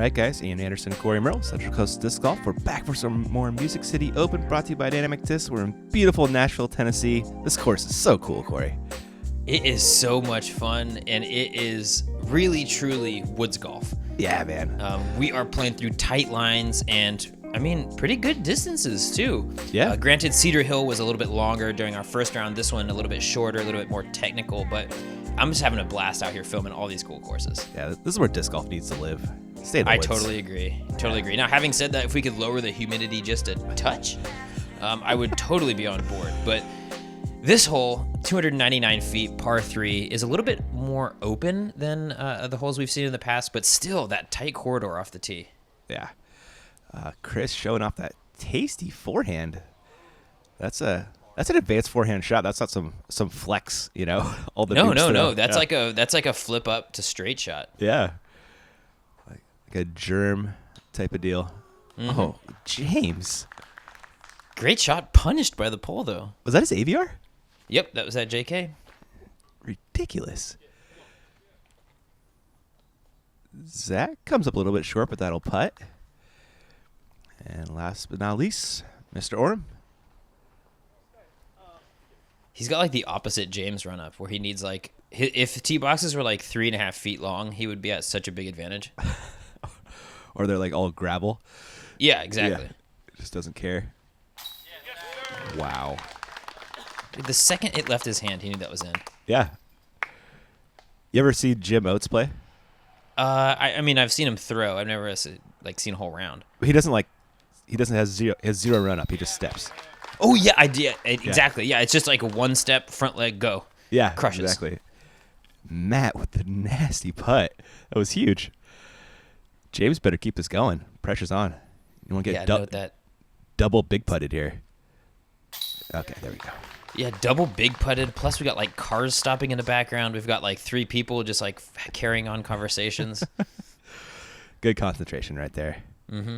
Alright guys, Ian Anderson, Corey Merrill, Central Coast Disc Golf. We're back for some more Music City Open brought to you by Dynamic Disc. We're in beautiful Nashville, Tennessee. This course is so cool, Corey. It is so much fun, and it is really, truly woods golf. Yeah, man. We are playing through tight lines and, pretty good distances, too. Yeah. Granted, Cedar Hill was a little bit longer during our first round. This one a little bit shorter, a little bit more technical, but I'm just having a blast out here filming all these cool courses. Yeah, this is where disc golf needs to live. Stay in the I woods. totally agree. Now, having said that, if we could lower the humidity just a touch, I would totally be on board. But this hole, 299 feet, par 3, is a little bit more open than the holes we've seen in the past, but still that tight corridor off the tee. Yeah. Chris showing off that tasty forehand. That's an advanced forehand shot. That's not some flex, all the No. That's like a flip up to straight shot. Yeah. Like a germ type of deal. Mm-hmm. Oh, James. Great shot, punished by the pole though. Was that his AVR? Yep, that was at JK. Ridiculous. Zach comes up a little bit short, but that'll putt. And last but not least, Mr. Orum. He's got like the opposite James run up where he needs like, if tee boxes were like 3.5 feet long, he would be at such a big advantage. Or they're like all gravel. Yeah, exactly. Yeah, just doesn't care. Wow. The second it left his hand, he knew that was in. Yeah. You ever see Jim Oates play? I've seen him throw. I've never seen a whole round. He doesn't have zero run up. He just steps. Oh yeah, I did exactly. Yeah, it's just like a one step front leg go. Yeah, crushes. Exactly. Matt with the nasty putt. That was huge. James better keep this going. Pressure's on. You want to get double big putted here. Okay, there we go. Yeah, double big putted. Plus, we got like cars stopping in the background. We've got like 3 people just like carrying on conversations. Good concentration right there. Mm-hmm.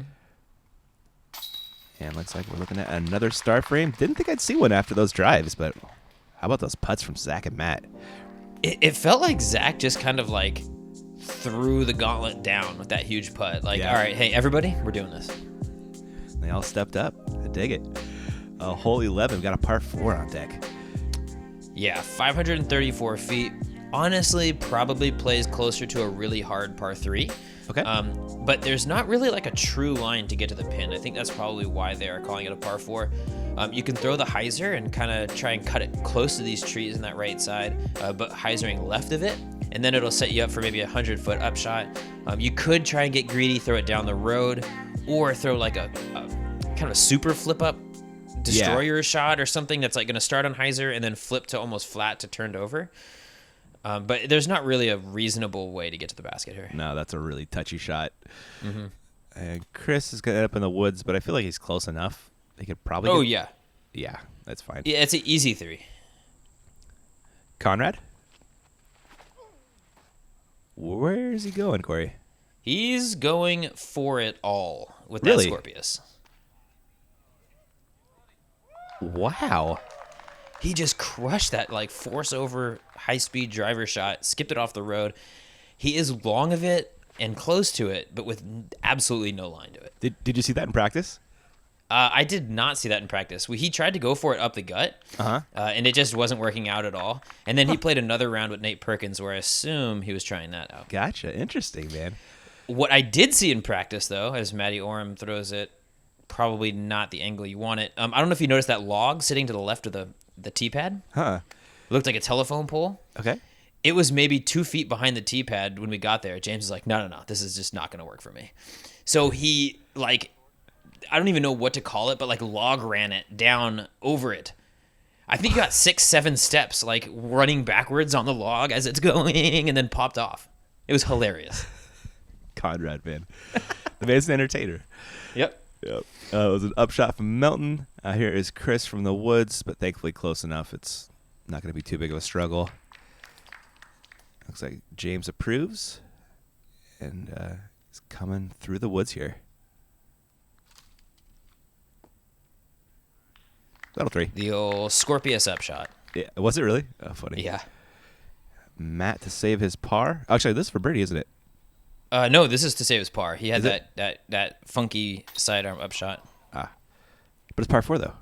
And looks like we're looking at another star frame. Didn't think I'd see one after those drives, but how about those putts from Zach and Matt? It felt like Zach just kind of like threw the gauntlet down with that huge putt. Like, all right, hey, everybody, we're doing this. They all stepped up. I dig it. Hole 11, we got a par 4 on deck. Yeah, 534 feet. Honestly, probably plays closer to a really hard par 3. Okay. But there's not really like a true line to get to the pin. I think that's probably why they are calling it a par 4. You can throw the hyzer and kind of try and cut it close to these trees on that right side, but hyzering left of it, and then it'll set you up for maybe a 100-foot upshot. You could try and get greedy, throw it down the road, or throw like a kind of a super flip up destroyer shot or something that's like going to start on hyzer and then flip to almost flat to turned over. But there's not really a reasonable way to get to the basket here. No, that's a really touchy shot. Mm-hmm. And Chris is going to end up in the woods, but I feel like he's close enough. He could probably yeah. Yeah, that's fine. Yeah, it's an easy 3. Conrad? Where is he going, Corey? He's going for it all with Really? that Scorpius. Wow. He just crushed that like force over high-speed driver shot, skipped it off the road. He is long of it and close to it, but with absolutely no line to it. Did you see that in practice? I did not see that in practice. He tried to go for it up the gut, and it just wasn't working out at all. And then he played another round with Nate Perkins, where I assume he was trying that out. Gotcha. Interesting, man. What I did see in practice, though, as Matty Orum throws it, probably not the angle you want it. I don't know if you noticed that log sitting to the left of the tee pad. Huh. It looked like a telephone pole. Okay. It was maybe 2 feet behind the tee pad when we got there. James was like, no, this is just not going to work for me. So he, like, I don't even know what to call it, but like log ran it down over it. I think he got 6-7 steps, like running backwards on the log as it's going, and then popped off. It was hilarious. Conrad, man. The man's an entertainer. Yep. It was an upshot from Melton. Here is Chris from the woods, but thankfully close enough. It's not going to be too big of a struggle. Looks like James approves, and he's coming through the woods here. That'll 3. The old Scorpius upshot. Yeah, was it really? Oh, funny. Yeah. Matt to save his par. Actually, this is for birdie, isn't it? No, this is to say it was par. He had Is it? that funky sidearm upshot. Ah, but it's par 4 though.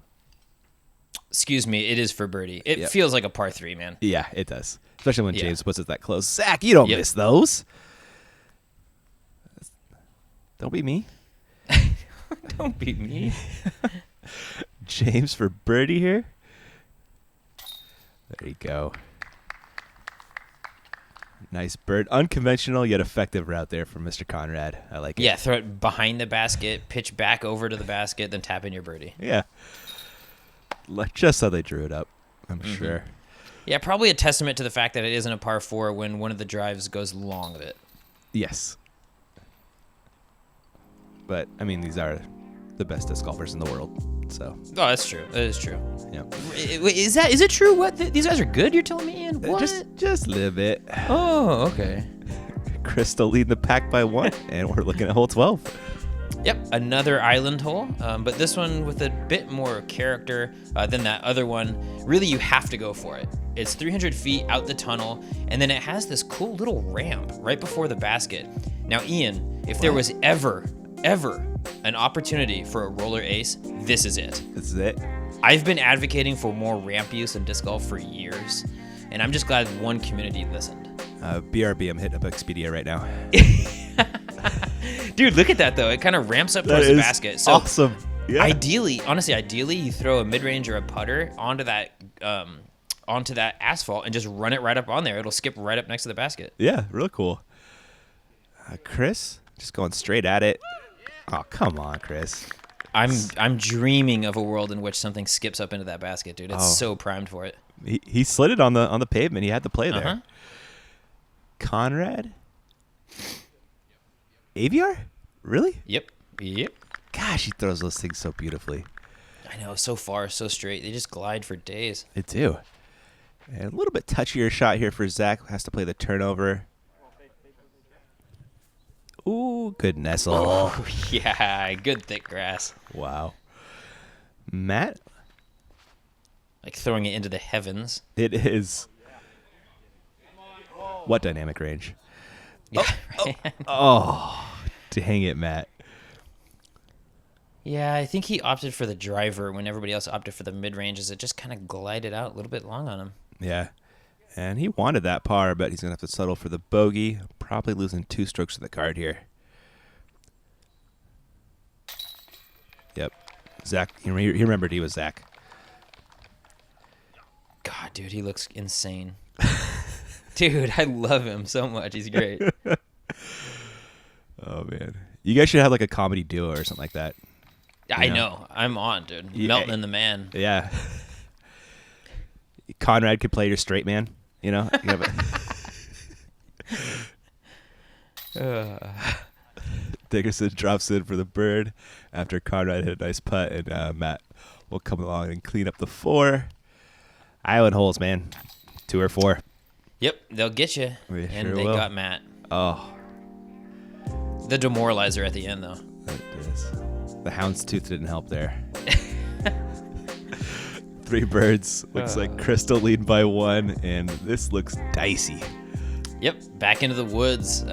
Excuse me, it is for birdie. It Yep. feels like a par 3, man. Yeah, it does. Especially when Yeah. James puts it that close. Zach, you don't Yep. miss those. Don't be me. Don't beat me. James for birdie here. There you go. Nice bird. Unconventional yet effective route there from Mr. Conrad. I like it. Yeah, throw it behind the basket, pitch back over to the basket, then tap in your birdie. Yeah. Like just how they drew it up, I'm Mm-hmm. sure. Yeah, probably a testament to the fact that it isn't a par 4 when one of the drives goes long of it. Yes. But, I mean, these are the best disc golfers in the world. So, Oh, that's true. That is true. yeah. Wait, is it true? What these guys are good? You're telling me, Ian? What? Just live it. Oh, okay. Crystal leading the pack by 1, and we're looking at hole 12. Yep, another island hole, but this one with a bit more character than that other one. Really, you have to go for it. It's 300 feet out the tunnel, and then it has this cool little ramp right before the basket. Now, Ian, if there was ever an opportunity for a roller ace, this is it. This is it. I've been advocating for more ramp use in disc golf for years, and I'm just glad one community listened. BRB, I'm hitting up Expedia right now. Dude, look at that, though. It kind of ramps up towards the basket. So awesome. Yeah. Ideally, you throw a mid-range or a putter onto that asphalt and just run it right up on there. It'll skip right up next to the basket. Yeah, real cool. Chris, just going straight at it. Oh, come on, Chris. I'm dreaming of a world in which something skips up into that basket, dude. It's so primed for it. He slid it on the pavement. He had the play there. Uh-huh. Conrad? AVR? Really? Yep. Gosh, he throws those things so beautifully. I know, so far, so straight. They just glide for days. They do. And a little bit touchier shot here for Zach. Has to play the turnover. Ooh, good nestle. Oh, yeah. Good thick grass. Wow. Matt? Like throwing it into the heavens. It is. What dynamic range? Yeah, right? Oh, dang it, Matt. Yeah, I think he opted for the driver when everybody else opted for the mid-range, as it just kind of glided out a little bit long on him. Yeah. And he wanted that par, but he's going to have to settle for the bogey. Probably losing 2 strokes to the card here. Yep. Zach, he remembered he was Zach. God, dude, he looks insane. Dude, I love him so much. He's great. Oh, man. You guys should have like a comedy duo or something like that. I know. I'm on, dude. Yeah. Melton and the man. Yeah. Conrad could play your straight man, you know? You have Dickerson drops in for the bird after Conrad hit a nice putt, and Matt will come along and clean up the 4. Island holes, man. 2 or 4. Yep, they'll get you. They And sure they will. got Matt. Oh, The demoralizer at the end, though. that is. The houndstooth didn't help there. 3 birds. Looks like Crystal leading by 1, and this looks dicey. Yep, back into the woods.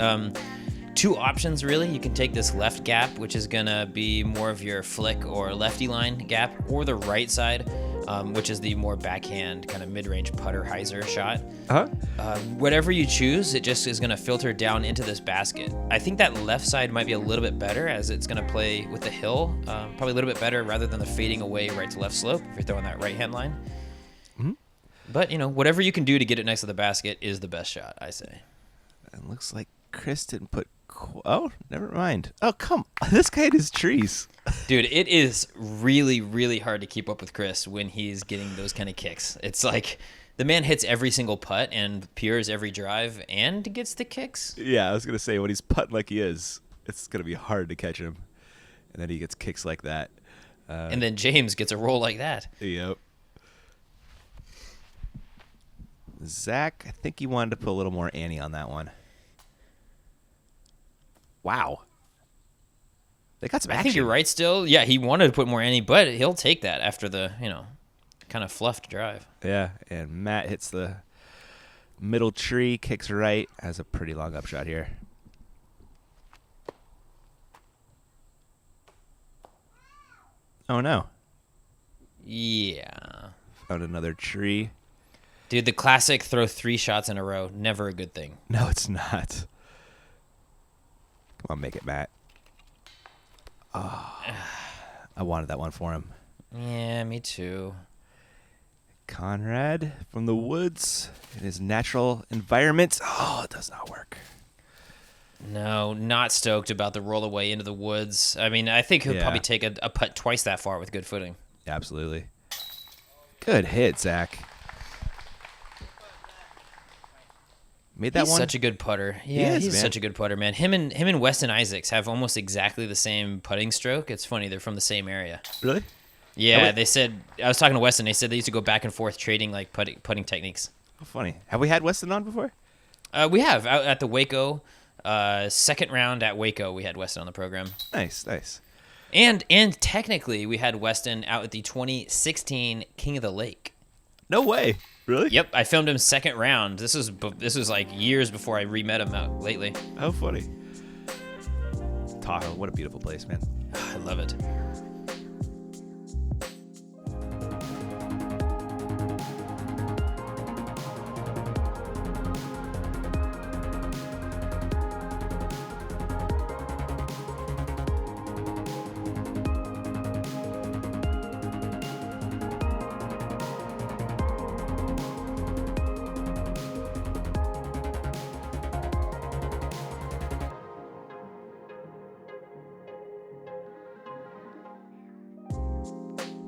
2 options, really. You can take this left gap, which is going to be more of your flick or lefty line gap, or the right side, which is the more backhand kind of mid-range putter hyzer shot. Uh-huh. Whatever you choose, it just is going to filter down into this basket. I think that left side might be a little bit better, as it's going to play with the hill. Probably a little bit better rather than the fading away right to left slope if you're throwing that right-hand line. Mm-hmm. But, whatever you can do to get it next to the basket is the best shot, I say. It looks like Chris didn't put... Oh, never mind. Oh, come on. This guy in his trees. Dude, it is really, really hard to keep up with Chris when he's getting those kind of kicks. It's like the man hits every single putt and pures every drive and gets the kicks. Yeah, I was going to say, when he's putting like he is, it's going to be hard to catch him. And then he gets kicks like that. And then James gets a roll like that. Yep. Zach, I think he wanted to put a little more ante on that one. Wow. They got some action. I think you're right still. Yeah, he wanted to put more ante, but he'll take that after the, kind of fluffed drive. Yeah, and Matt hits the middle tree, kicks right, has a pretty long upshot here. Oh, no. Yeah. Found another tree. Dude, the classic throw 3 shots in a row. Never a good thing. No, it's not. Come on, make it, Matt. Oh, I wanted that one for him. Yeah, me too. Conrad from the woods in his natural environment. Oh, it does not work. No, not stoked about the roll away into the woods. I mean, I think he'll probably take a putt twice that far with good footing. Absolutely. Good hit, Zach. Made that He's one. such a good putter. Yeah, he's man. such a good putter, man. Him and Weston Isaacs have almost exactly the same putting stroke. It's funny, they're from the same area. Really? Yeah, they said, I was talking to Weston, they said they used to go back and forth trading like putting techniques. Oh, funny. Have we had Weston on before? We have out at the Waco second round at Waco. We had Weston on the program. Nice, nice. And technically we had Weston out at the 2016 King of the Lake. No way. Really? Yep, I filmed him second round. This was like years before I re-met him out lately. How funny. Tahoe, what a beautiful place, man. I love it.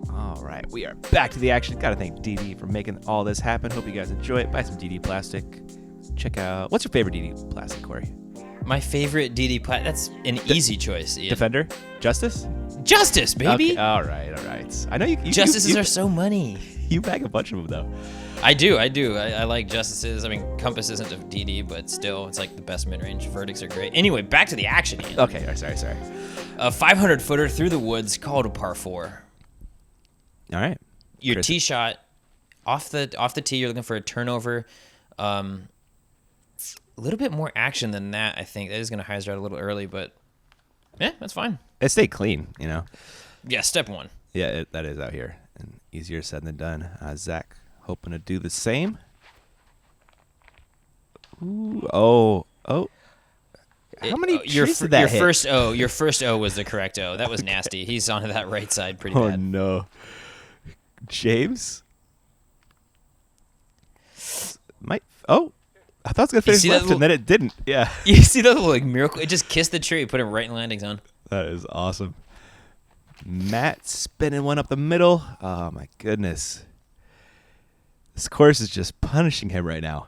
All right, we are back to the action. Got to thank DD for making all this happen. Hope you guys enjoy it. Buy some DD plastic. Check out, what's your favorite DD plastic, Corey? My favorite DD that's an easy choice, Ian. Defender? Justice? Justice, baby. Okay. All right, all right. I know you Justices are so money. You bag a bunch of them though. I do. I like Justices. I mean, Compass isn't a DD, but still, it's like the best mid-range. Verdicts are great. Anyway, back to the action, Ian. Okay, sorry. A 500-footer through the woods called a par 4. All right. Your Chris. tee shot off the tee. You're looking for a turnover. A little bit more action than that, I think. That is going to hyzer out a little early, but yeah, that's fine. It stayed clean, you know. Yeah, step 1. Yeah, that is out here, and easier said than done. Zach hoping to do the same. Ooh, oh. How many trees did that hit? Your first O was the correct O. That was nasty. He's onto that right side pretty Oh bad. no, James. I thought it was gonna finish left, and then it didn't. Yeah. You see that little like miracle? It just kissed the tree, put it right in landing zone. That is awesome. Matt spinning one up the middle. Oh my goodness. This course is just punishing him right now.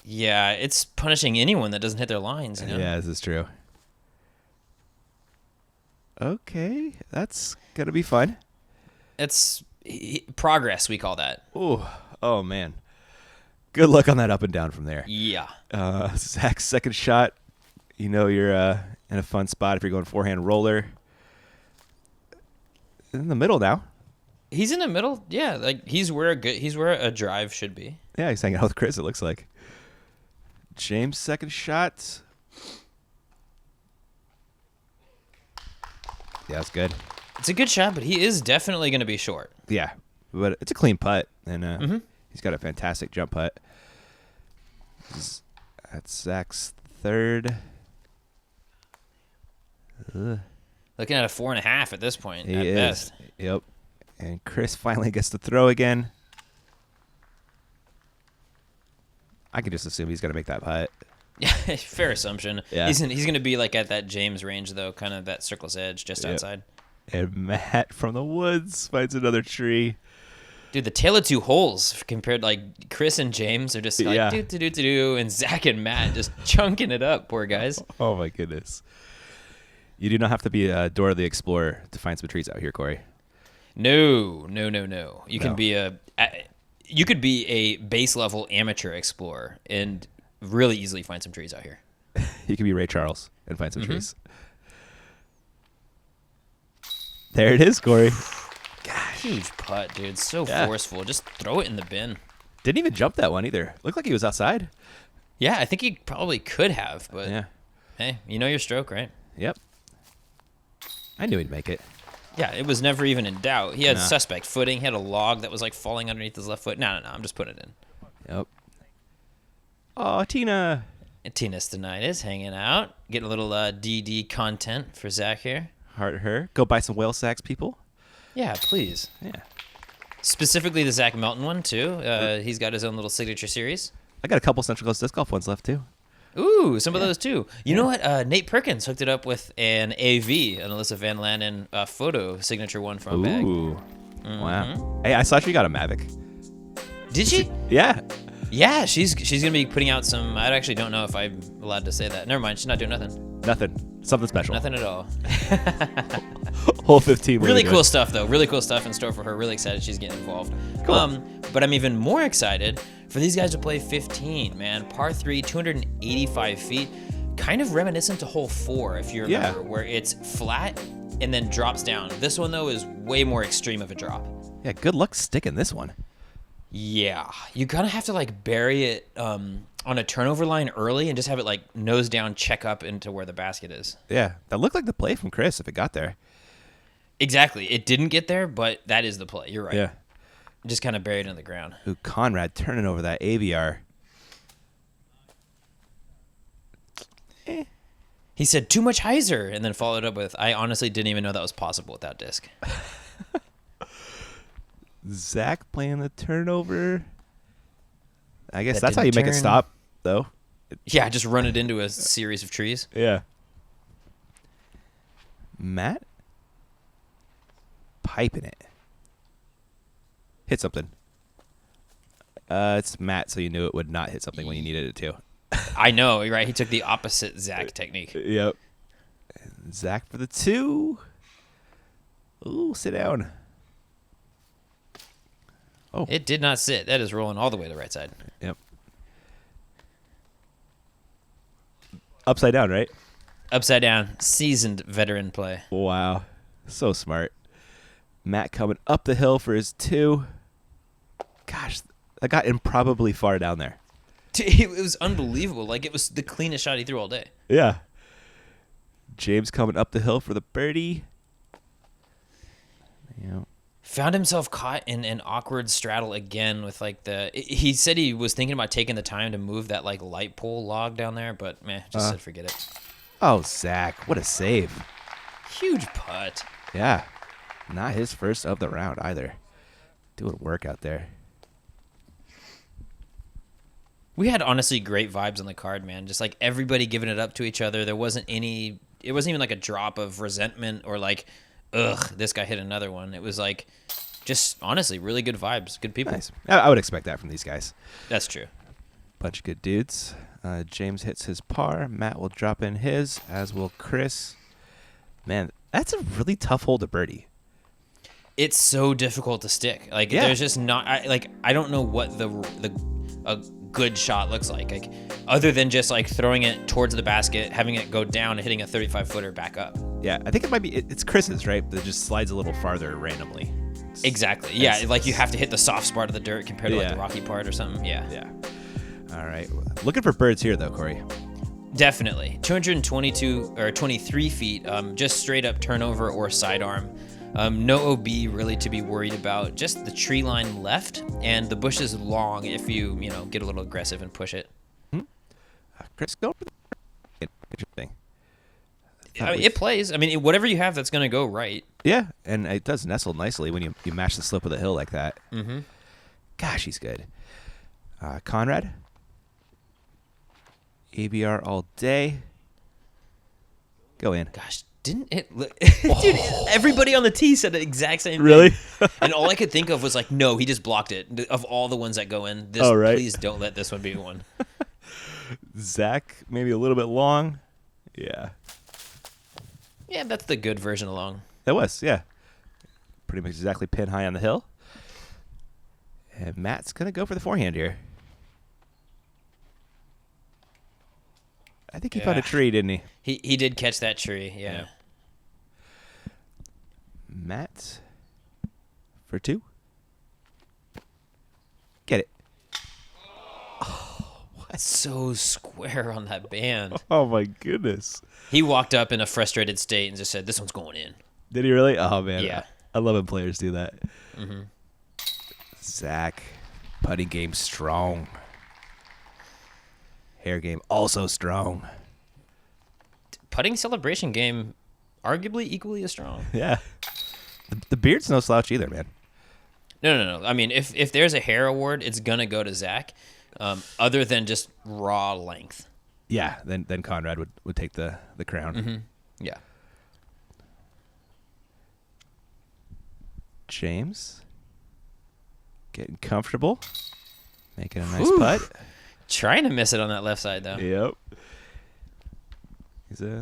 Yeah, it's punishing anyone that doesn't hit their lines, you know? Yeah, this is true. Okay, that's gonna be fun. It's progress, we call that. Oh man. Good luck on that up and down from there. Yeah. Zach's second shot. You know you're in a fun spot if you're going forehand roller. In the middle now. He's in the middle. Yeah, like he's where a drive should be. Yeah, he's hanging out with Chris, it looks like. James' second shot. Yeah, that's good. It's a good shot, but he is definitely going to be short. Yeah, but it's a clean putt, and he's got a fantastic jump putt. That's Zach's third. Ugh. Looking at a 4.5 at this point. He at is. best. Yep. And Chris finally gets to throw again. I can just assume he's going to make that putt. Yeah, fair assumption. Yeah. He's going to be like at that James range though, kind of that circle's edge just outside. And Matt from the woods finds another tree. Dude, the tale of two holes compared like Chris and James are just like do, and Zach and Matt just chunking it up, poor guys. Oh my goodness. You do not have to be a Dora the Explorer to find some trees out here, Corey. No. You can be you could be a base level amateur explorer and really easily find some trees out here. You can be Ray Charles and find some trees. There it is, Corey. Gosh. Huge putt, dude. So forceful. Just throw it in the bin. Didn't even jump that one either. Looked like he was outside. Yeah, I think he probably could have, but yeah. Hey, you know your stroke, right? Yep. I knew he'd make it. Yeah, it was never even in doubt. He had Nah. suspect footing. He had a log that was like falling underneath his left foot. No, I'm just putting it in. Yep. Oh, Tina. And Tina's tonight is hanging out, getting a little DD content for Zach here. Heart her. Go buy some whale sacks, people. Yeah, please. Yeah. Specifically the Zach Melton one, too. He's got his own little signature series. I got a couple Central Coast Disc Golf ones left, too. Ooh, some of those, too. You know what? Nate Perkins hooked it up with an AV, an Alyssa Van Lannen photo signature one from a bag. Ooh. Wow. Hey, I saw she got a Mavic. Did she? Yeah. Yeah, she's gonna be putting out some. I actually don't know if I'm allowed to say that. Never mind, she's not doing nothing. Nothing. Something special. Nothing at all. Whole 15. Really cool stuff, though. Really cool stuff in store for her. Really excited she's getting involved. Cool. But I'm even more excited for these guys to play 15, man. Par 3, 285 feet. Kind of reminiscent to hole 4, if you remember, where it's flat and then drops down. This one, though, is way more extreme of a drop. Yeah, good luck sticking this one. Yeah. You kind of have to, like, bury it on a turnover line early and just have it, like, nose down, check up into where the basket is. Yeah, that looked like the play from Chris if it got there. Exactly. It didn't get there, but that is the play. You're right. Yeah. Just kind of buried in the ground. Ooh, Conrad turning over that AVR. He said, too much hyzer, and then followed up with, I honestly didn't even know that was possible with that disc. Zach playing the turnover. I guess That that's how you didn't make it turn. stop, though. Yeah, just run it into a series of trees. Yeah. Matt? Piping it. Hit something. It's Matt, so you knew it would not hit something when you needed it to. I know, right? He took the opposite Zach technique. Yep. And Zach for the 2. Ooh, sit down. Oh. It did not sit. That is rolling all the way to the right side. Yep. Upside down, right? Upside down, seasoned veteran play. Wow. So smart. Matt coming up the hill for his 2. Gosh, that got improbably far down there. It was unbelievable. Like, it was the cleanest shot he threw all day. Yeah. James coming up the hill for the birdie. Yeah. Found himself caught in an awkward straddle again with, like, he said he was thinking about taking the time to move that, like, light pole log down there, but, meh, just said forget it. Oh, Zach, what a save. Huge putt. Yeah. Not his first of the round either. Doing work out there. We had honestly great vibes on the card, man. Just like everybody giving it up to each other. It wasn't even like a drop of resentment or like, ugh, this guy hit another one. It was like, just honestly, really good vibes. Good people. Nice. I would expect that from these guys. That's true. Bunch of good dudes. James hits his par. Matt will drop in his, as will Chris. Man, that's a really tough hole to birdie. It's so difficult to stick. Like, there's just not, I don't know what a good shot looks like other than just like throwing it towards the basket, having it go down and hitting a 35-footer back up. Yeah, I think it might be, it's Chris's, right? That just slides a little farther randomly. Exactly. Yeah, like you have to hit the soft spot of the dirt compared to like the rocky part or something. Yeah. Yeah. All right. Looking for birds here, though, Corey. Definitely. 222 or 23 feet, just straight up turnover or sidearm. No OB really to be worried about. Just the tree line left and the bush is long if you get a little aggressive and push it. Chris, go for the interesting. It plays. I mean, whatever you have that's going to go right. Yeah, and it does nestle nicely when you match the slope of the hill like that. Mm-hmm. Gosh, he's good. Conrad. ABR all day. Go in. Gosh, didn't it look... Dude, everybody on the tee said the exact same thing. Really? And all I could think of was like, no, he just blocked it. Of all the ones that go in, please don't let this one be one. Zach, maybe a little bit long. Yeah. Yeah, that's the good version of long. That was, yeah. Pretty much exactly pin high on the hill. And Matt's going to go for the forehand here. I think he found a tree, didn't he? He did catch that tree, yeah. Matt for 2. Get it. That's so square on that band. Oh, my goodness. He walked up in a frustrated state and just said, this one's going in. Did he really? Oh, man. Yeah. I love when players do that. Mm-hmm. Zach, putting game strong. Hair game also strong. Putting celebration game, arguably equally as strong. Yeah. The beard's no slouch either, man. No. I mean, if there's a hair award, it's gonna go to Zach. Other than just raw length. Yeah, then Conrad would take the crown. Mm-hmm. Yeah. James, getting comfortable, making a nice Whew. putt. Trying to miss it on that left side though. Yep.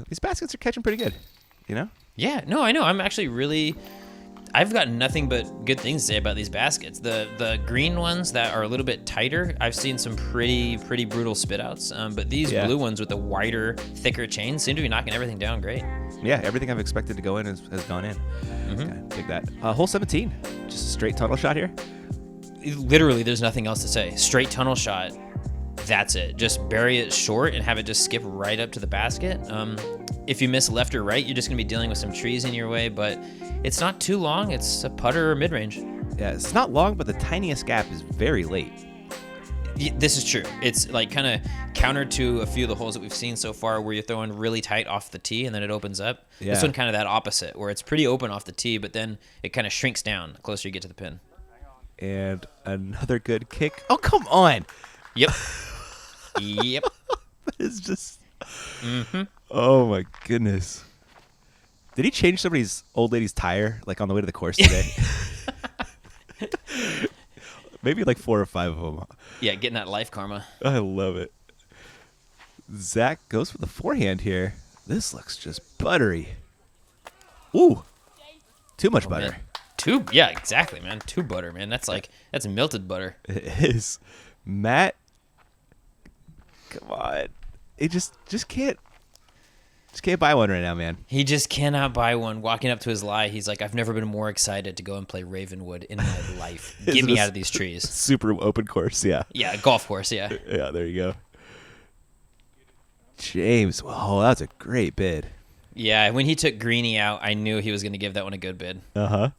These baskets are catching pretty good, you know? Yeah, no, I know. I've got nothing but good things to say about these baskets. The green ones that are a little bit tighter, I've seen some pretty brutal spit outs. But these blue ones with the wider, thicker chains seem to be knocking everything down great. Yeah, everything I've expected to go in has gone in. Mm-hmm. Dig that. Hole 17, just a straight tunnel shot here. Literally, there's nothing else to say. Straight tunnel shot. That's it. Just bury it short and have it just skip right up to the basket. If you miss left or right, you're just going to be dealing with some trees in your way, but it's not too long. It's a putter or mid-range. Yeah, it's not long, but the tiniest gap is very late. This is true. It's like kind of counter to a few of the holes that we've seen so far where you're throwing really tight off the tee and then it opens up. Yeah. This one kind of that opposite where it's pretty open off the tee, but then it kind of shrinks down the closer you get to the pin. And another good kick. Oh, come on. Yep. Yep. It's just... Mm-hmm. Oh, my goodness. Did he change somebody's old lady's tire, like, on the way to the course today? Maybe like 4 or 5 of them. Yeah, getting that life karma. I love it. Zach goes for the forehand here. This looks just buttery. Ooh. Too much butter. Man. Yeah, exactly, man. Too butter, man. That's melted butter. It is. Matt, come on. He just can't buy one right now, man. He just cannot buy one. Walking up to his lie, he's like, I've never been more excited to go and play Ravenwood in my life. Get me out of these trees. Super open course, yeah. Yeah, golf course, yeah. Yeah, there you go. James, oh, that's a great bid. Yeah, when he took Greeny out, I knew he was going to give that one a good bid. Uh-huh.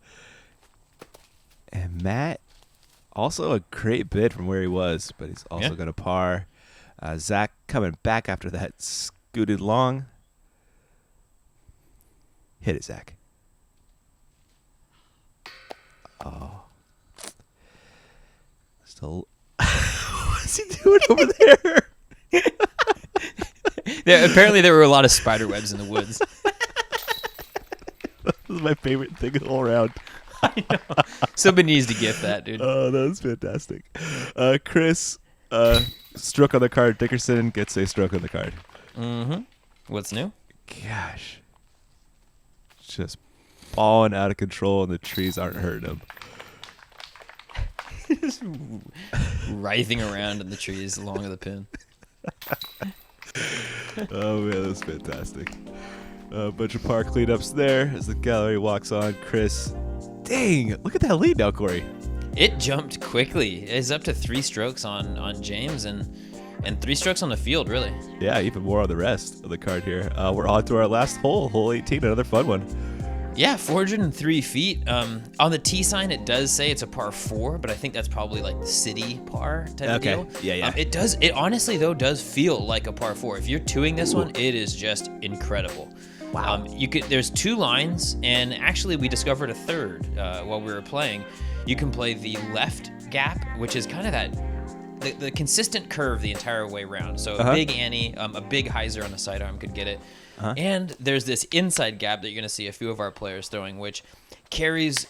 And Matt, also a great bid from where he was, but he's also going to par. Zach coming back after that scooted long. Hit it, Zach. Oh. Still. What's he doing over there? Apparently there were a lot of spider webs in the woods. That was my favorite thing all around. I know. Somebody needs to gift that, dude. Oh, that was fantastic. Chris, stroke on the card. Dickerson gets a stroke on the card. Mm-hmm. What's new? Gosh. Just balling out of control, and the trees aren't hurting him. Just writhing around in the trees along the pin. Oh, man, that was fantastic. A bunch of par cleanups there as the gallery walks on. Chris, dang, look at that lead now, Corey. It jumped quickly. It's up to 3 strokes on James and 3 strokes on the field, really. Yeah, even more on the rest of the card here. We're on to our last hole, hole 18, another fun one. Yeah, 403 feet. On the tee sign, it does say it's a par 4, but I think that's probably like the city par type of deal. Yeah. It honestly, though, does feel like a par 4. If you're 2ing this one, it is just incredible. Wow. There's 2 lines, and actually we discovered a third while we were playing. You can play the left gap, which is kind of that the consistent curve the entire way around. So a big Annie, a big hyzer on the sidearm could get it. And there's this inside gap that you're going to see a few of our players throwing, which carries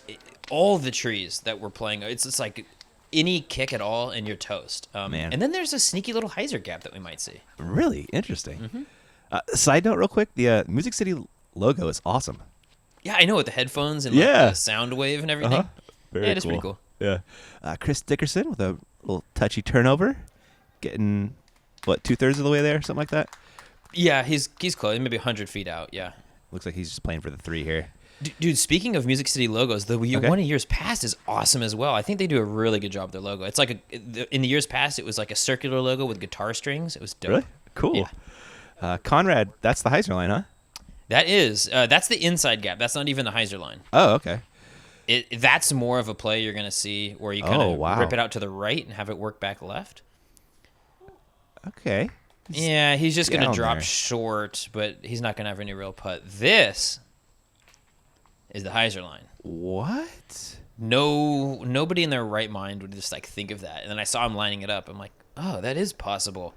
all the trees that we're playing. It's just like any kick at all, and you're toast. Man. And then there's a sneaky little hyzer gap that we might see. Really interesting. Side note real quick, the Music City logo is awesome. Yeah, I know, with the headphones and like the sound wave and everything. Very it is pretty cool. Yeah. Chris Dickerson with a little touchy turnover. Getting, 2/3 of the way there? Something like that? Yeah, he's close. Maybe 100 feet out, yeah. Looks like he's just playing for the 3 here. Dude, speaking of Music City logos, the one in years past is awesome as well. I think they do a really good job with their logo. It's like in the years past, it was like a circular logo with guitar strings. It was dope. Really? Cool. Yeah. Conrad, that's the hyzer line, huh? That's the inside gap. That's not even the hyzer line. Oh, okay. That's more of a play you're going to see where you kind of wow. rip it out to the right and have it work back left. Okay. Yeah, he's just going to drop there. short, but he's not going to have any real putt. This is the hyzer line. What? Nobody in their right mind would just like think of that. And then I saw him lining it up. I'm like, oh, that is possible.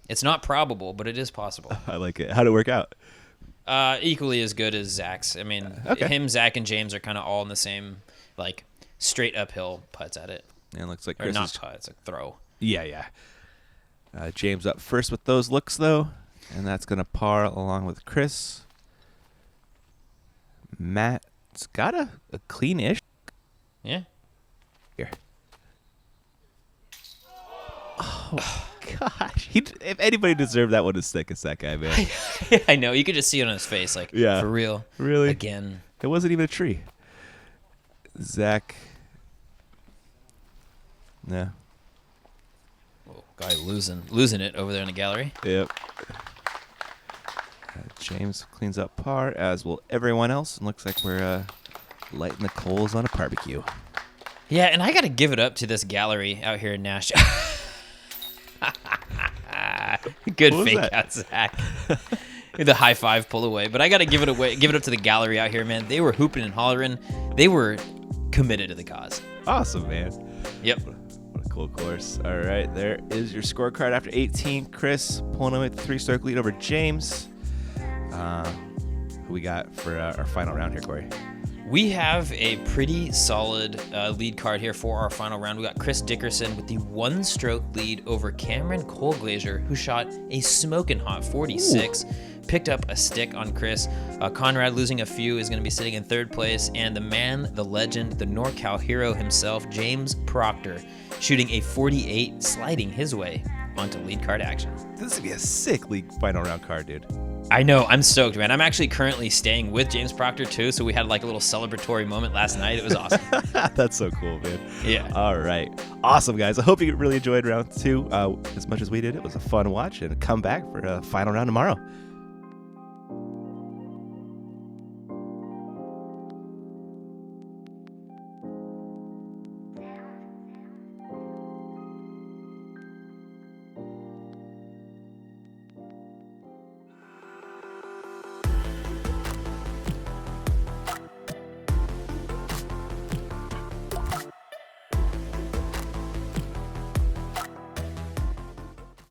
It's not probable, but it is possible. I like it. How'd it work out? Equally as good as Zach's. I mean, him, Zach, and James are kind of all in the same, like, straight uphill putts at it. And it looks like Or Chris not is... putt, it's a throw. Yeah. James up first with those looks, though. And that's going to par along with Chris. Matt's got a clean-ish. Yeah. Here. Oh, gosh. If anybody deserved that one to stick, it's that guy, man. I know. You could just see it on his face, like, for real. Really? Again. It wasn't even a tree. Zach. No. Oh, guy losing it over there in the gallery. Yep. James cleans up par, as will everyone else. And looks like we're lighting the coals on a barbecue. Yeah, and I got to give it up to this gallery out here in Nashville. Good fake out, Zach. The high five pull away. But I got to give it up to the gallery out here, man. They were hooping and hollering. They were committed to the cause. Awesome, man. Yep. What a cool course. All right, there is your scorecard after 18. Chris pulling away with the 3-stroke lead over James. Who we got for our final round here, Corey? We have a pretty solid lead card here for our final round. We got Chris Dickerson with the 1-stroke lead over Cameron Colglazier, who shot a smoking hot 46. Ooh. Picked up a stick on Chris. Conrad, losing a few, is going to be sitting in 3rd place. And the man, the legend, the NorCal hero himself, James Proctor, shooting a 48, sliding his way onto lead card action. This would be a sick league final round card, dude. I know. I'm stoked, man. I'm actually currently staying with James Proctor, too, so we had like a little celebratory moment last night. It was awesome. That's so cool, man. Yeah. All right. Awesome, guys. I hope you really enjoyed round 2 as much as we did. It was a fun watch, and come back for a final round tomorrow.